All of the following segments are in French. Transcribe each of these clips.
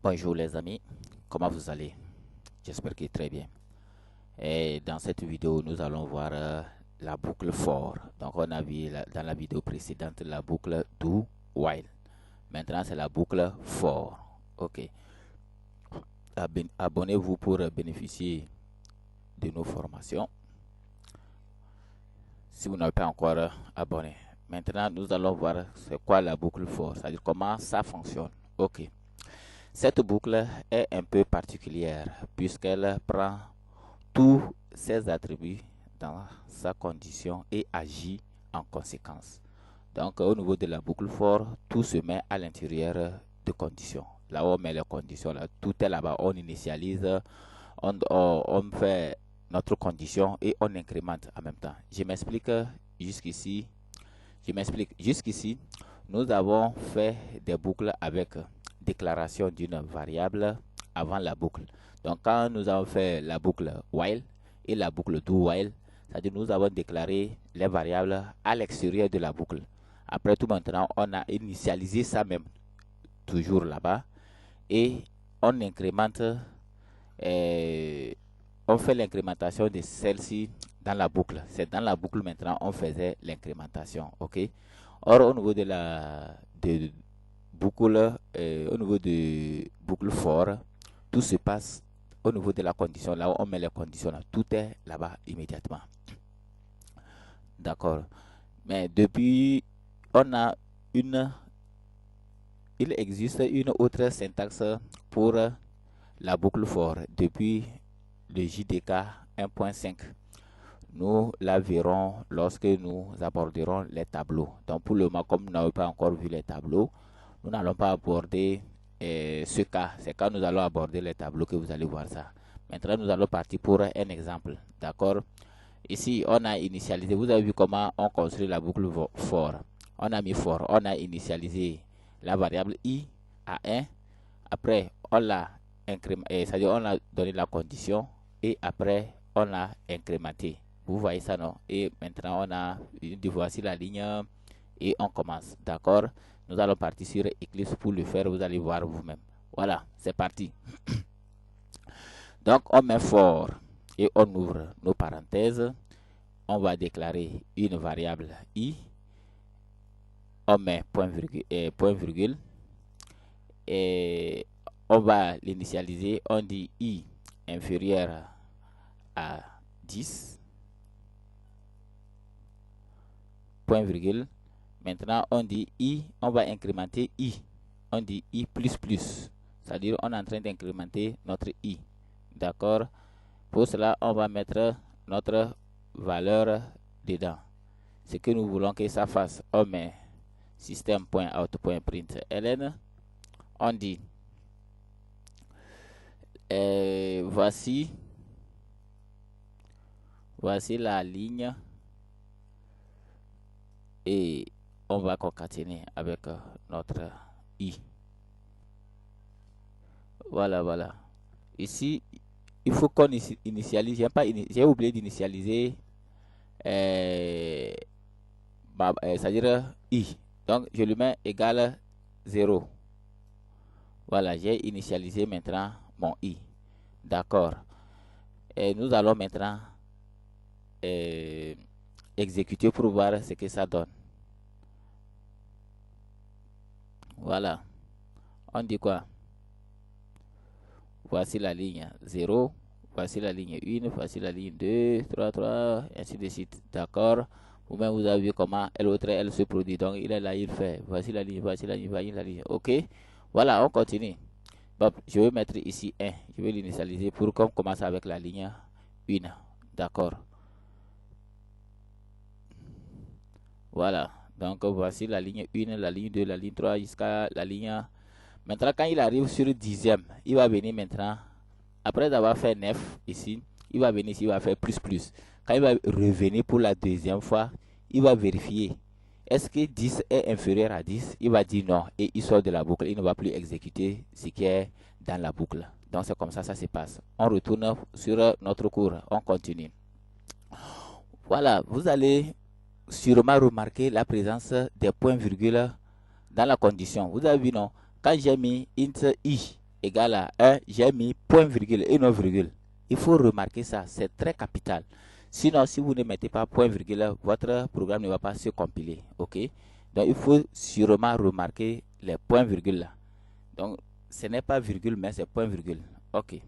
Bonjour les amis, comment vous allez? J'espère que très bien. Et dans cette vidéo, nous allons voir la boucle for. Donc on a vu dans la vidéo précédente la boucle do while. Maintenant c'est la boucle for. Ok. Abonnez-vous pour bénéficier de nos formations. Si vous n'avez pas encore abonné. Maintenant nous allons voir c'est quoi la boucle for, c'est-à-dire comment ça fonctionne. Ok. Cette boucle est un peu particulière puisqu'elle prend tous ses attributs dans sa condition et agit en conséquence. Donc au niveau de la boucle for, tout se met à l'intérieur de conditions. Là où on met les conditions, là, tout est là-bas. On initialise, on fait notre condition et on incrémente en même temps. Je m'explique jusqu'ici. Je m'explique. Jusqu'ici, nous avons fait des boucles avec déclaration d'une variable avant la boucle. Donc, quand nous avons fait la boucle while et la boucle do while, c'est-à-dire nous avons déclaré les variables à l'extérieur de la boucle. Après tout, maintenant, on a initialisé ça même, toujours là-bas, et on incrémente, on fait l'incrémentation de celle-ci dans la boucle. C'est dans la boucle maintenant on faisait l'incrémentation, ok. Or au niveau de la boucle, au niveau de boucle for, tout se passe au niveau de la condition. Là où on met les conditions, là, tout est là-bas immédiatement. D'accord. Mais depuis, on a une, il existe une autre syntaxe pour la boucle for depuis le JDK 1.5. Nous la verrons lorsque nous aborderons les tableaux. Donc pour le moment, comme nous n'avons pas encore vu les tableaux, nous n'allons pas aborder ce cas. C'est quand nous allons aborder les tableaux que vous allez voir ça. Maintenant, nous allons partir pour un exemple. D'accord. Ici, on a initialisé. Vous avez vu comment on construit la boucle for. On a mis for. On a initialisé la variable i à 1. Après, on l'a incrémenté. C'est-à-dire, on a donné la condition. Et après, on l'a incrémenté. Vous voyez ça, non? Et maintenant, voici la ligne et on commence. D'accord? Nous allons partir sur Eclipse pour le faire. Vous allez voir vous-même. Voilà, c'est parti. Donc, on met for et on ouvre nos parenthèses. On va déclarer une variable i. On met point virgule. Et on va l'initialiser. On dit i inférieur à 10. Point virgule. Maintenant, on dit i, on va incrémenter i. On dit i plus plus. C'est-à-dire, on est en train d'incrémenter notre i. D'accord? Pour cela, on va mettre notre valeur dedans. Ce que nous voulons que ça fasse, on met système.out.println. On dit, voici la ligne. Et on va concaténer avec notre i. Voilà. Ici, il faut qu'on initialise. J'ai oublié d'initialiser, c'est-à-dire i. Donc, je lui mets égal 0. Voilà, j'ai initialisé maintenant mon i. D'accord. Et nous allons maintenant exécuter pour voir ce que ça donne. Voilà. On dit quoi? Voici la ligne 0. Voici la ligne 1. Voici la ligne 2, 3, ainsi de suite. D'accord? Vous-même, vous avez vu comment elle se produit. Donc, il est là, il fait. Voici la ligne, voici la ligne, voici la ligne. OK? Voilà, on continue. Bon, je vais mettre ici 1. Je vais l'initialiser pour qu'on commence avec la ligne 1. D'accord? Voilà. Donc, voici la ligne 1, la ligne 2, la ligne 3 jusqu'à la ligne. Maintenant, quand il arrive sur le 10e, il va venir maintenant, après avoir fait 9 ici, il va venir ici, il va faire plus plus. Quand il va revenir pour la deuxième fois, il va vérifier. Est-ce que 10 est inférieur à 10? Il va dire non et il sort de la boucle. Il ne va plus exécuter ce qui est dans la boucle. Donc, c'est comme ça se passe. On retourne sur notre cours. On continue. Voilà, vous allez sûrement remarquer la présence des points-virgules dans la condition. Vous avez vu, non? Quand j'ai mis int i, égale à 1, j'ai mis point virgule et non virgule. Il faut remarquer ça, c'est très capital. Sinon, si vous ne mettez pas point virgule, votre programme ne va pas se compiler. Ok? Donc, il faut sûrement remarquer les points virgule là. Donc, ce n'est pas virgule, mais c'est point virgule. Ok.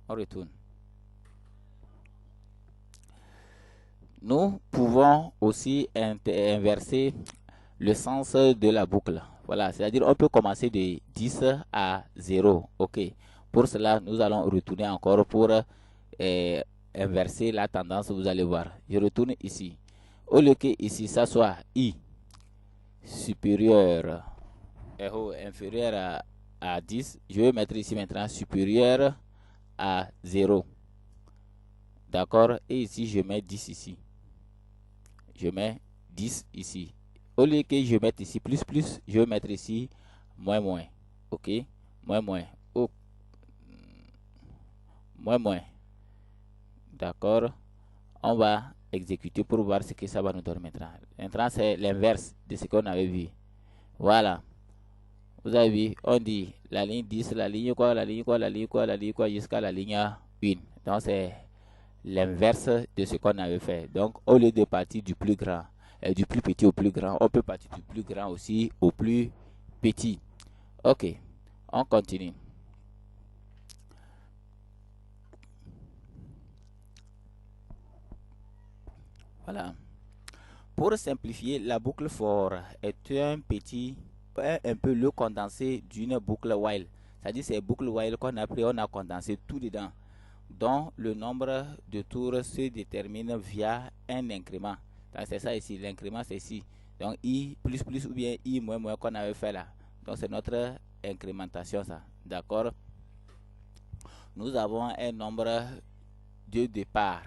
On retourne. Nous pouvons aussi inverser le sens de la boucle. Voilà, c'est-à-dire on peut commencer de 10 à 0. Ok. Pour cela, nous allons retourner encore pour inverser la tendance. Vous allez voir. Je retourne ici. Au lieu que ici, ça soit I supérieur inférieur à 10, je vais mettre ici maintenant supérieur à 0. D'accord? Et ici, je mets 10 ici. Je mets 10 ici. Au lieu que je mette ici plus, je vais mettre ici moins, moins. Ok? Moins, moins. Oh. Moins, moins. D'accord? On va exécuter pour voir ce que ça va nous donner maintenant. Maintenant, c'est l'inverse de ce qu'on avait vu. Voilà. Vous avez vu, on dit la ligne 10, la ligne quoi, la ligne quoi, la ligne quoi, la ligne quoi, jusqu'à la ligne 1. Donc, c'est l'inverse de ce qu'on avait fait. Donc, au lieu de partir du plus grand, du plus petit au plus grand, on peut partir du plus grand aussi au plus petit. Ok, on continue. Voilà. Pour simplifier, la boucle for est un peu le condensé d'une boucle while. C'est-à-dire c'est boucle while qu'on a pris, on a condensé tout dedans, dont le nombre de tours se détermine via un incrément. C'est ça ici, l'incrément c'est ici. Donc i plus plus ou bien i moins moins qu'on avait fait là. Donc c'est notre incrémentation ça. D'accord? Nous avons un nombre de départ,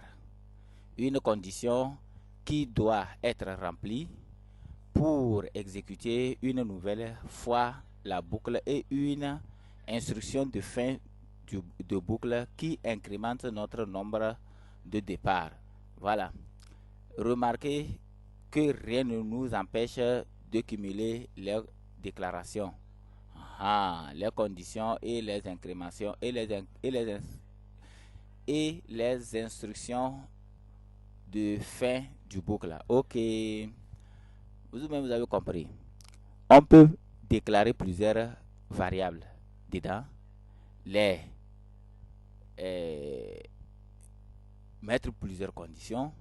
une condition qui doit être remplie pour exécuter une nouvelle fois la boucle et une instruction de fin de boucle qui incrémente notre nombre de départ. Voilà. Remarquez que rien ne nous empêche de cumuler les déclarations, les conditions et les incrémentations et les instructions de fin du boucle. Ok. Vous-même, vous avez compris. On peut déclarer plusieurs variables dedans, les mettre plusieurs conditions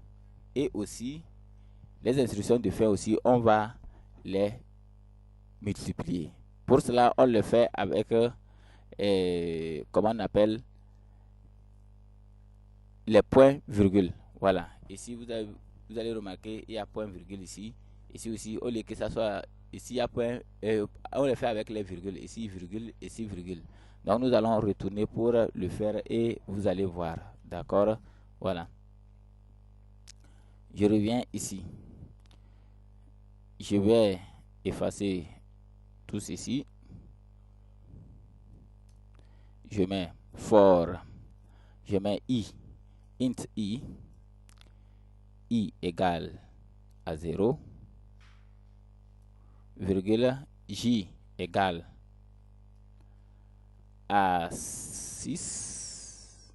et aussi les instructions de fin aussi, on va les multiplier. Pour cela, on le fait avec comment on appelle les points virgules. Voilà. Ici, vous allez remarquer, il y a point virgule ici. Ici aussi, au lieu que ça soit ici, il y a point, on le fait avec les virgules. Ici, virgule, ici, virgule. Donc, nous allons retourner pour le faire et vous allez voir. D'accord? Voilà. Je reviens ici. Je vais effacer tout ceci. Je mets for. Je mets i. Int i. I égale à 0. Virgule j égale à 6.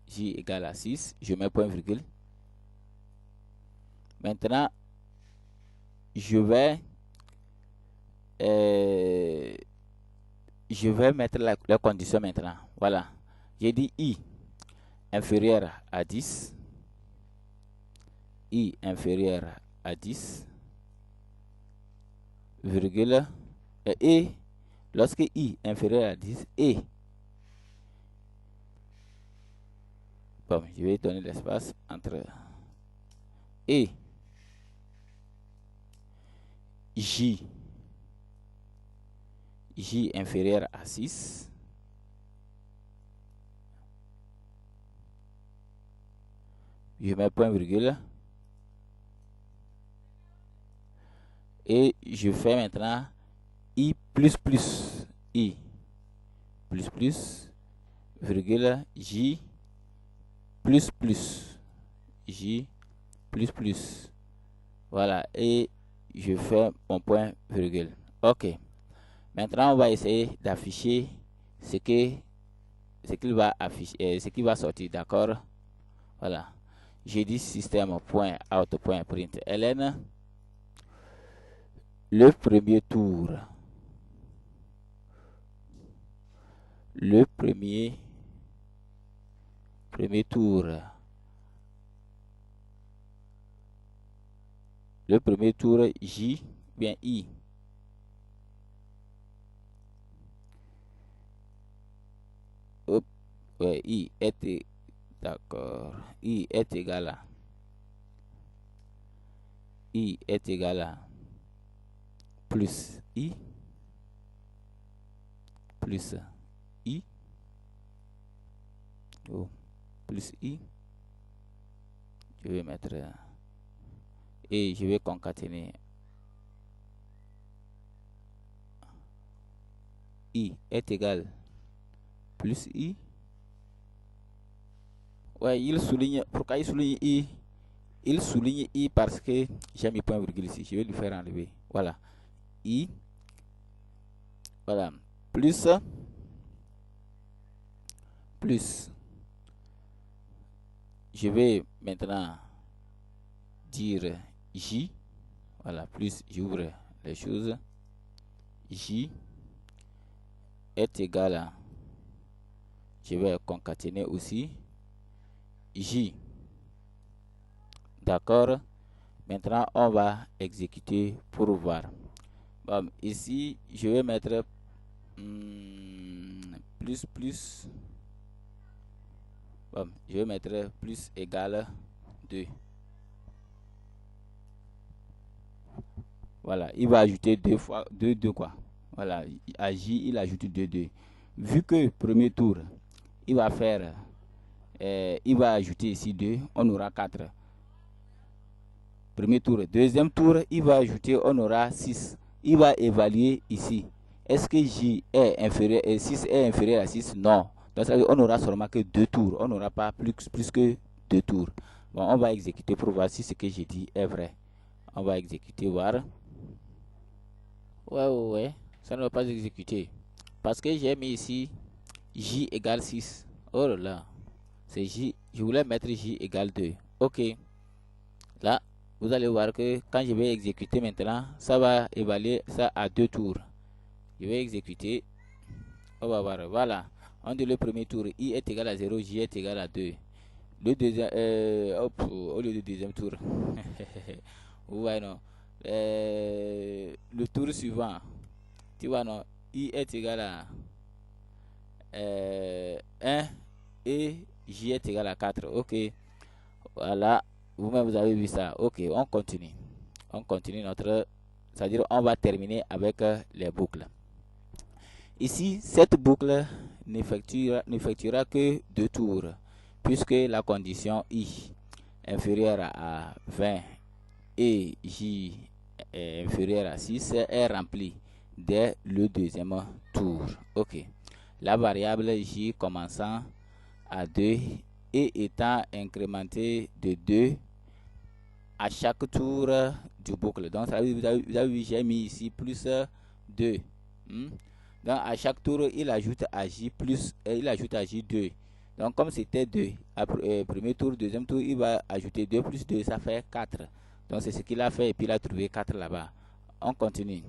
J égale à 6. Je mets point virgule. Maintenant, je vais mettre la condition maintenant. Voilà. J'ai dit i inférieur à 10. I inférieur à 10. Virgule. Et lorsque i inférieur à 10 et bon, je vais donner l'espace entre et j inférieur à 6. Je mets point virgule. Et je fais maintenant i plus plus. I plus plus. Virgule j plus plus. J plus plus. Voilà. Et je fais mon point virgule. Ok. Maintenant, on va essayer d'afficher ce qu'il va afficher, ce qui va sortir, d'accord. Voilà, j'ai dit système.out.println, le premier tour, le premier tour, le premier tour J bien I. Hop, ouais, I est d'accord. I est égal à I est égal à plus I plus I, oh, plus I. Je vais mettre et je vais concaténer I est égal plus I. Ouais, il souligne. Pourquoi il souligne I? Il souligne I parce que j'ai mis point virgule ici. Je vais lui faire enlever. Voilà. I. Voilà. Plus. Je vais maintenant dire J. Voilà. Plus, j'ouvre les choses. J est égal à. Je vais concaténer aussi. J. D'accord. Maintenant, on va exécuter pour voir. Bon, ici, je vais mettre plus. Bon, je vais mettre plus égal 2. Voilà, il va ajouter 2 fois 2 quoi. Voilà, à J, il ajoute 2. Vu que premier tour, il va faire, il va ajouter ici 2, on aura 4. Premier tour. Deuxième tour, il va ajouter, on aura 6. Il va évaluer ici. Est-ce que J est inférieur, 6 est inférieur à 6? Non. Donc, ça veut dire on n'aura seulement que 2 tours. On n'aura pas plus que 2 tours. Bon, on va exécuter pour voir si ce que j'ai dit est vrai. On va exécuter, voir. Ouais. Ça ne va pas exécuter. Parce que j'ai mis ici J égale 6. Oh là là. C'est J. Je voulais mettre J égale 2. Ok. Là, vous allez voir que quand je vais exécuter maintenant, ça va évaluer ça à 2 tours. Je vais exécuter. On va voir. Voilà. On dit le premier tour, I est égal à 0, J est égal à 2. Le deuxième, au lieu du deuxième tour. Vous voyez, non. Le tour suivant, tu vois, non. I est égal à 1 et J est égal à 4. Ok. Voilà. Vous-même, vous avez vu ça. Ok, on continue. On continue notre. C'est-à-dire, on va terminer avec les boucles. Ici, cette boucle n'effectuera que 2 tours, puisque la condition I inférieure à 20 et J est inférieure à 6 est remplie dès le deuxième tour. Ok. La variable J commençant à 2 et étant incrémentée de 2 à chaque tour du boucle. Donc, ça, vous avez vu, j'ai mis ici plus 2. Donc, à chaque tour, il ajoute à J plus, il ajoute à J 2. Donc, comme c'était 2, premier tour, deuxième tour, il va ajouter 2 plus 2, ça fait 4. Donc, c'est ce qu'il a fait et puis il a trouvé 4 là-bas. On continue.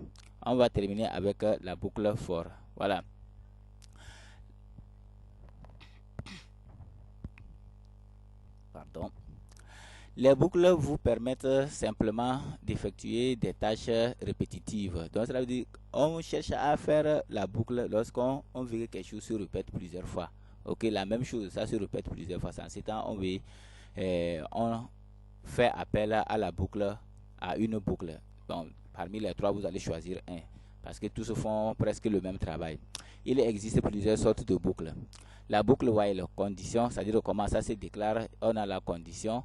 On va terminer avec la boucle for. Voilà. Pardon. Les boucles vous permettent simplement d'effectuer des tâches répétitives. Donc, ça veut dire qu'on cherche à faire la boucle lorsqu'on veut que quelque chose se répète plusieurs fois. Ok, la même chose, ça se répète plusieurs fois. En ce temps, on fait appel à la boucle, à une boucle. Donc, parmi les trois, vous allez choisir un, parce que tous font presque le même travail. Il existe plusieurs sortes de boucles. La boucle while, condition, c'est-à-dire comment ça se déclare, on a la condition.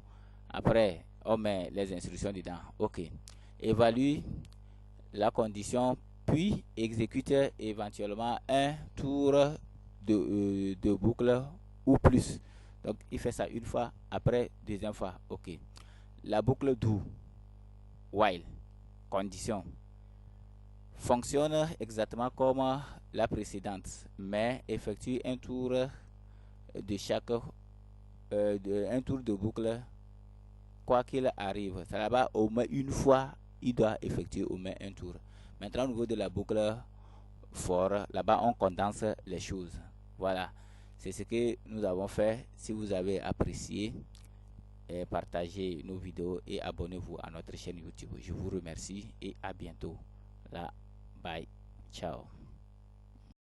Après, on met les instructions dedans. Ok. Évalue la condition, puis exécute éventuellement un tour de boucle ou plus. Donc, il fait ça une fois, après, deuxième fois. Ok. La boucle do, while, condition. fonctionne exactement comme la précédente, mais effectue un tour de chaque un tour de boucle quoi qu'il arrive. Ça là-bas, au moins une fois, il doit effectuer au moins un tour. Maintenant, au niveau de la boucle for, là-bas, on condense les choses. Voilà, c'est ce que nous avons fait. Si vous avez apprécié, partagez nos vidéos et abonnez-vous à notre chaîne YouTube. Je vous remercie et à bientôt. Là, bye, ciao.